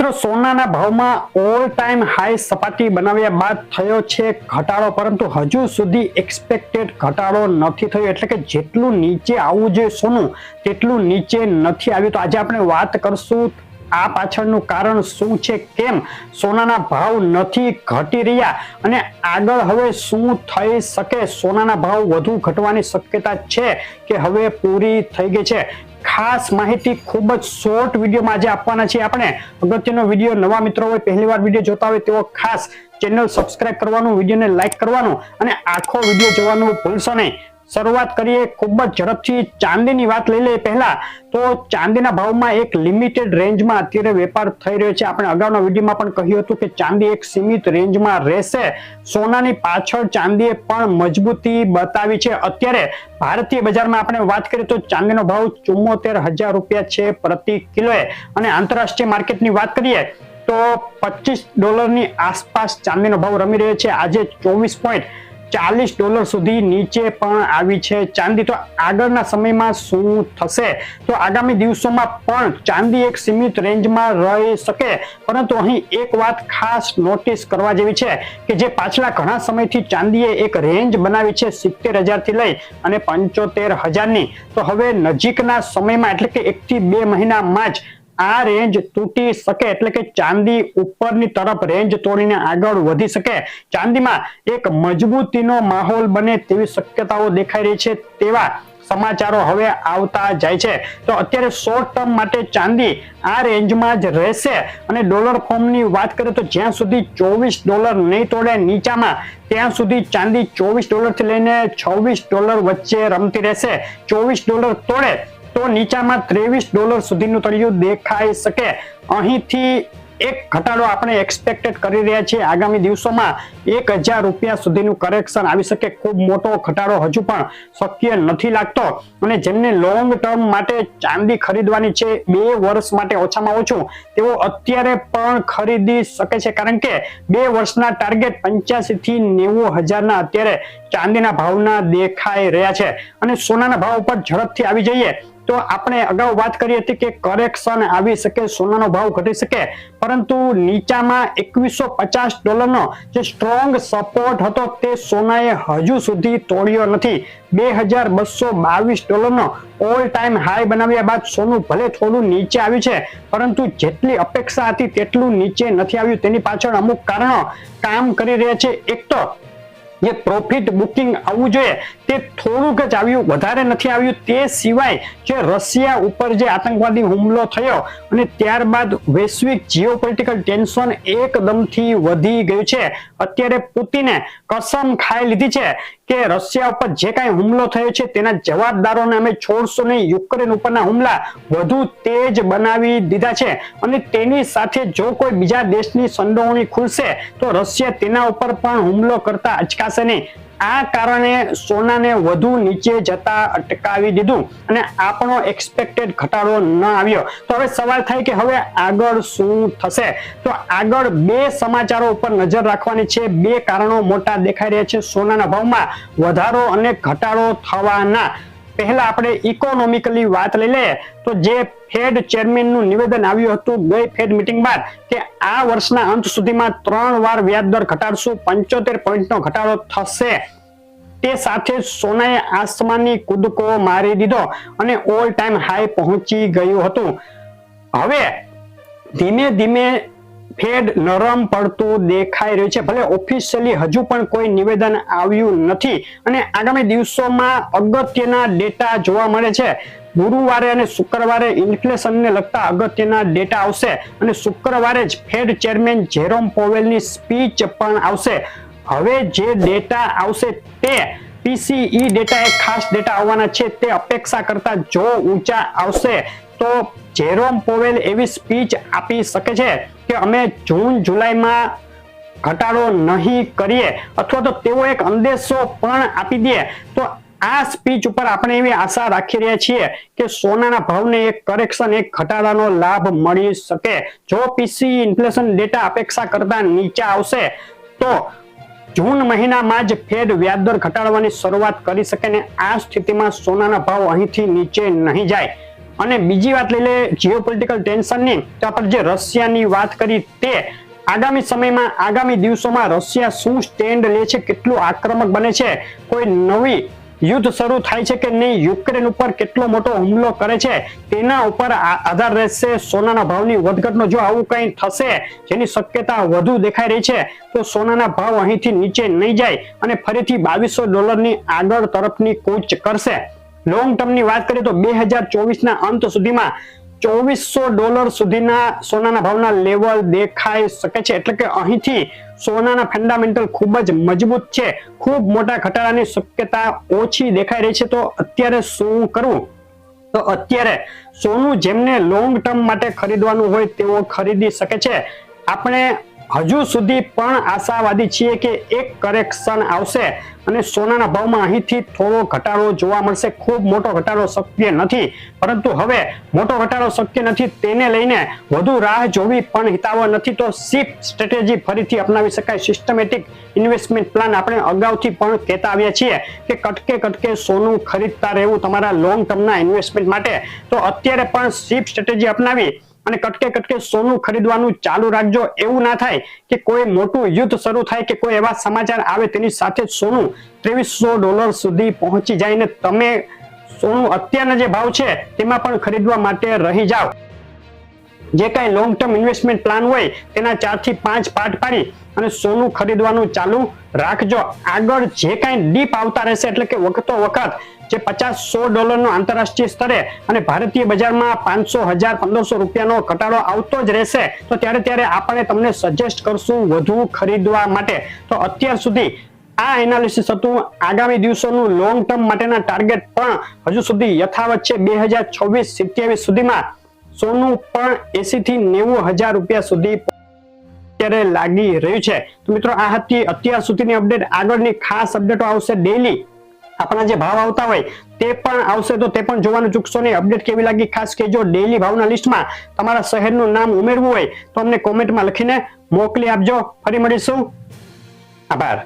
મિત્રો સોનાના ભાવમાં ઓલ ટાઈમ હાઈ સપાટી બનાવ્યા બાદ થયો છે ઘટાડો, પરંતુ હજુ સુધી એક્સપેક્ટેડ ઘટાડો નથી થયો, એટલે કે જેટલું નીચે આવવું જોઈએ સોનું તેટલું નીચે નથી આવ્યું. તો આજે આપણે વાત કરશું આ પાછળનું કારણ શું છે, કેમ સોનાના ભાવ નથી ઘટી રહ્યા અને આગળ હવે શું થઈ શકે. સોનાના ભાવ વધુ ઘટવાની શક્યતા છે કે હવે પૂરી થઈ ગઈ છે. ખાસ માહિતી ખૂબ જ શોર્ટ વિડીયોમાં આજે આપવાના છીએ આપણે. અગત્યનો વિડીયો, નવા મિત્રો હોય, પહેલી વાર વિડીયો જોતા હોય તેઓ ખાસ ચેનલ સબસ્ક્રાઇબ કરવાનું, વિડીયોને લાઈક કરવાનું અને આખો વિડીયો જોવાનું ભૂલશો નહીં. શરૂઆત કરીએ ખૂબ જ ઝડપથી ચાંદીની વાત લઈ લઈએ. પહેલા તો ચાંદીના ભાવમાં એક લિમિટેડ રેન્જમાં અત્યારે વેપાર થઈ રહ્યો છે. આપણે અગાઉના વિડીયોમાં પણ કહ્યું હતું કે ચાંદી એક સીમિત રેન્જમાં રહેશે. સોનાની પાછળ ચાંદીએ પણ મજબૂતી બતાવી છે. અત્યારે ભારતીય બજારમાં આપણે વાત કરીએ તો ચાંદીનો ભાવ 74,000 રૂપિયા છે પ્રતિ કિલોએ અને આંતરરાષ્ટ્રીય માર્કેટની વાત કરીએ તો $25 ની આસપાસ ચાંદીનો ભાવ રમી રહ્યો છે. આજે $24.40 સુધી નીચે પણ આવી છે ચાંદી. તો આગળના સમયમાં શું થશે? તો આગામી દિવસોમાં પણ ચાંદી એક સીમિત રેન્જમાં રહી શકે, પરંતુ અહીં એક વાત ખાસ નોટિસ કરવા જેવી છે કે જે પાછલા ઘણા સમયથી ચાંદીએ એક રેન્જ બનાવી છે 70,000 થી લઈ અને 75,000 ની. તો હવે નજીકના સમયમાં એટલે કે 1 થી 2 મહિનામાં જ આ રેન્જ તૂટી શકે, એટલે કે ચાંદી ઉપરની તરફ રેન્જ તોડીને આગળ વધી શકે. ચાંદીમાં એક મજબૂતીનો માહોલ બને તેવી શક્યતાઓ દેખાઈ રહી છે, તેવા સમાચારો હવે આવતા જાય છે. તો અત્યારે શોર્ટ ટર્મ માટે ચાંદી આ રેન્જમાં જ રહેશે અને ડોલર ફોર્મની વાત કરીએ તો જ્યાં સુધી $24 નહીં તોડે નીચામાં, ત્યાં સુધી ચાંદી $24 થી લઈને $26 વચ્ચે રમતી રહેશે. $24 તોડે તો નીચામાં $23 સુધીનું તળિયું દેખાઈ શકે. અહીંથી એક ઘટાડો આપણે એક્સપેક્ટેડ કરી રહ્યા છીએ. આગામી દિવસોમાં 1,000 રૂપિયા સુધીનું કરેક્શન આવી શકે. ખૂબ મોટો ઘટાડો હજુ પણ શક્ય નથી લાગતો. અને જેમને લોંગ ટર્મ માટે ચાંદી ખરીદવાની છે, 2 વર્ષ માટે ઓછામાં ઓછું, તેઓ અત્યારે પણ ખરીદી શકે છે, કારણ કે 2 વર્ષના ટાર્ગેટ 85,000 થી 90,000 ના અત્યારે ચાંદીના ભાવના દેખાઈ રહ્યા છે. અને સોનાના ભાવ ઉપર ઝડપથી આવી જઈએ તો આપણે અગાઉ વાત કરી હતી કે કરેક્શન આવી શકે, સોનાનો ભાવ ઘટી શકે, પરંતુ નીચામાં $2,150 નો જે સ્ટ્રોંગ સપોર્ટ હતો તે સોનાએ હજુ સુધી તોડ્યો નથી. $2,222 નો ઓલ ટાઈમ હાઈ બનાવ્યા બાદ સોનું ભલે થોડું નીચે આવ્યું છે, પરંતુ જેટલી અપેક્ષા હતી તેટલું નીચે નથી આવ્યું. તેની પાછળ અમુક કારણો કામ કરી રહ્યા છે. એક તો જે પ્રોફિટ બુકિંગ આવવું જોઈએ તે થોડુંક જ આવ્યું, વધારે નથી આવ્યું. તે સિવાય જે રશિયા ઉપર જે આતંકવાદી હુમલો થયો અને ત્યારબાદ વૈશ્વિક જીઓપોલિટિકલ ટેન્શન એકદમથી વધી ગયું છે. અત્યારે પુતિને કસમ ખાઈ લીધી છે કે રશિયા ઉપર જે કાંઈ હુમલો થયો છે તેના જવાબદારોને અમે છોડશું નહીં. યુક્રેન ઉપરના હુમલા વધુ તેજ બનાવી દીધા છે અને તેની સાથે જો કોઈ બીજા દેશની સંડોવણી ખુલશે તો રશિયા તેના ઉપર પણ હુમલો કરતા અચકાશે નહીં. આ કારણે સોનાને વધુ નીચે જતા અટકાવી દીધું અને આપણો એક્સપેક્ટેડ ઘટાડો ન આવ્યો. તો હવે સવાલ થાય કે હવે આગળ શું થશે? તો આગળ 2 સમાચારો ઉપર નજર રાખવાની છે. 2 કારણો મોટા દેખાઈ રહ્યા છે સોનાના ભાવમાં વધારો અને ઘટાડો થવાના. પહેલા આપણે ઇકોનોમિકલી વાત લઈ લઈએ તો જે ફેડ ચેરમેનનું નિવેદન આવ્યું હતું ગઈ ફેડ મીટિંગ બાદ કે આ વર્ષના અંત સુધીમાં 3 વાર વ્યાજ દર ઘટાડશું, 75 પોઈન્ટનો ઘટાડો થશે. તે સાથે સોનાએ આસમાની કૂદકો મારી દીધો અને ઓલ ટાઈમ હાઈ પહોંચી ગયું હતું. હવે ધીમે ધીમે ફેડ નરમ પડતું દેખાઈ રહ્યું છે. ભલે ઓફિશિયલી હજુ પણ કોઈ નિવેદન આવ્યું નથી અને આગામી દિવસોમાં અગત્યના ડેટા જોવા મળે છે. ગુરુવારે અને શુક્રવારે ઇન્ફ્લેશનને લગતા અગત્યના ડેટા આવશે અને શુક્રવારે જ ફેડ ચેરમેન જેરોમ પોવેલની સ્પીચ પણ આવશે. હવે જે ડેટા આવશે તે પીસીઈ ડેટા, એક ખાસ ડેટા આવવાના છે. તે અપેક્ષા કરતા જો ઊંચા આવશે તો જેરોમ પોવેલ એવી સ્પીચ આપી શકે છે કે અમે જૂન જુલાઈમાં ઘટાડો નહીં કરીએ, અથવા તો તેઓ એક અંદેશો પણ આપી દે. તો આ સ્પીચ ઉપર આપણે એવી આશા રાખી રહ્યા છીએ કે સોનાના ભાવને એક કરેક્શન, એક ઘટાડાનો લાભ મળી શકે. જો પીસી ઇન્ફ્લેશન ડેટા અપેક્ષા કરતા નીચે આવશે તો જૂન મહિનામાં જ ફેડ વ્યાજ દર ઘટાડવાની શરૂઆત કરી શકે ને આ સ્થિતિમાં સોનાના ભાવ અહીંથી નીચે નહીં જાય. અને બીજી વાત લઈ લે જીઓપોલિટિકલ ટેન્શનની, તો આપણે જે રશિયાની વાત કરી તે આગામી સમયમાં આગામી દિવસોમાં રશિયા શું સ્ટેન્ડ લે છે, કેટલું આક્રમક બને છે, કોઈ નવી યુદ્ધ શરૂ થાય છે કે નહીં, યુક્રેન ઉપર કેટલો મોટો હુમલો કરે છે, તેના ઉપર આધાર રહેશે સોનાના ભાવની વધઘટનો. જો આવું કંઈ થશે જેની શક્યતા વધુ દેખાઈ રહી છે તો સોનાના ભાવ અહીંથી નીચે નહીં જાય અને ફરીથી $2200 આગળ તરફની કૂચ કરશે. લોંગ ટર્મની વાત કરીએ તો 2024 અંત સુધીમાં $2400 સુધીના સોનાના ભાવના લેવલ દેખાઈ શકે છે. એટલે કે અહીંથી સોનાના ફંડામેન્ટલ ખૂબ જ મજબૂત છે, ખૂબ મોટા ઘટાડાની શક્યતા ઓછી દેખાઈ રહી છે. તો અત્યારે શું કરવું? તો અત્યારે સોનું જેમને લોંગ ટર્મ માટે ખરીદવાનું હોય તેઓ ખરીદી શકે છે. આપણે હજુ સુધી પણ આશાવાદી છીએ કે એક કરેક્શન આવશે અને સોનાના ભાવમાં અહીંથી થોડો ઘટાડો જોવા મળશે. ખૂબ મોટો ઘટાડો શક્ય નથી, પરંતુ હવે મોટો ઘટાડો શક્ય નથી તેને લઈને વધુ રાહ જોવી પણ હિતાવહ નથી. તો શિફ્ટ સ્ટ્રેટેજી ફરીથી અપનાવી શકાય. સિસ્ટમેટિક ઇન્વેસ્ટમેન્ટ પ્લાન આપણે અગાઉથી પણ કહેતા આવ્યા છીએ કે કટકે કટકે સોનું ખરીદતા રહેવું તમારા લોંગ ટર્મના ઇન્વેસ્ટમેન્ટ માટે. તો અત્યારે પણ શિફ્ટ સ્ટ્રેટેજી અપનાવી અને કટકે કટકે સોનું ખરીદવાનું ચાલુ રાખજો. એવું ના થાય કે કોઈ મોટું યુદ્ધ શરૂ થાય કે કોઈ એવા સમાચાર આવે તેની સાથે સોનું $2300 સુધી પહોંચી જાય ને તમે સોનું અત્યારના જે ભાવ છે તેમાં પણ ખરીદવા માટે રહી જાઓ. જે કાંઈ લોંગ ટર્મ ઇન્વેસ્ટમેન્ટ પ્લાન હોય તેના 4 થી 5 પાર્ટ પાડી અને સોનું ખરીદવાનું ચાલુ રાખજો. આગળ જે કાંઈ ડીપ આવતા રહેશે એટલે કે વખતો વખત જે $50-100 નો આંતરરાષ્ટ્રીય સ્તરે અને ભારતીય બજારમાં 500, 1000, 1500 રૂપિયાનો ઘટાડો આવતો જ રહેશે તો ત્યારે આપણે તમને સજેસ્ટ કરશું વધુ ખરીદવા માટે. તો અત્યાર સુધી આ એનાલિસિસ હતું. આગામી દિવસોનું લોંગ ટર્મ માટેના ટાર્ગેટ પણ હજુ સુધી યથાવત છે. 2026-27 સુધીમાં સોનું પણ 80 થી 90 હજાર રૂપિયા સુધી અત્યારે લાગી રહ્યું છે. તો મિત્રો આ હતી અત્યાર સુધીની અપડેટ. આગળની ખાસ અપડેટો આવશે ડેઈલી. આપણા જે ભાવ આવતા હોય તે પણ આવશે તો તે પણ જોવાનું ચૂકશો નહીં. અપડેટ કેવી લાગી ખાસ કહેજો. ડેઈલી ભાવના લિસ્ટમાં તમારા શહેરનું નામ ઉમેરવું હોય તો અમને કોમેન્ટમાં લખીને મોકલી આપજો. ફરી મળીશું. આભાર.